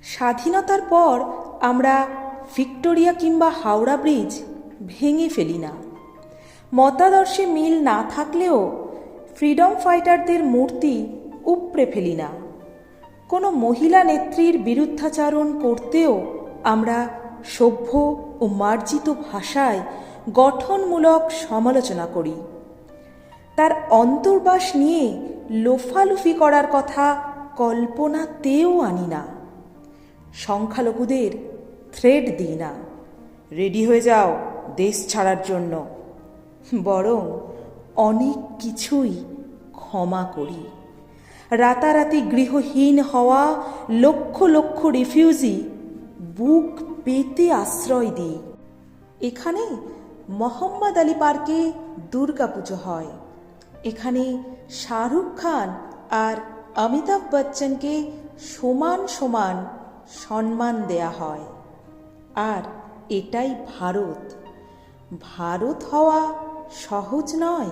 স্বাধীনতার পর আমরা ভিক্টোরিয়া কিংবা হাওড়া ব্রিজ ভেঙে ফেলি না। মতাদর্শে মিল না থাকলেও ফ্রিডম ফাইটারদের মূর্তি উপড়ে ফেলি না। কোনো মহিলা নেত্রীর বিরুদ্ধাচারণ করতেও আমরা সভ্য ও মার্জিত ভাষায় গঠনমূলক সমালোচনা করি। তার অন্তর্বাস নিয়ে লোফালুফি করার কথা কল্পনাতেও আনি না। সংখ্যালঘুদের থ্রেড দিই না, রেডি হয়ে যাও দেশ ছাড়ার জন্য। বরং অনেক কিছুই ক্ষমা করি। রাতারাতি গৃহহীন হওয়া লক্ষ লক্ষ রিফিউজি বুক পেতে আশ্রয় দিই। এখানে মোহাম্মদ আলী পার্কে দুর্গাপুজো হয়। এখানে শাহরুখ খান আর অমিতাভ বচ্চনকে সমান সমান সম্মান দেয়া হয়। আর এটাই ভারত। ভারত হওয়া সহজ নয়।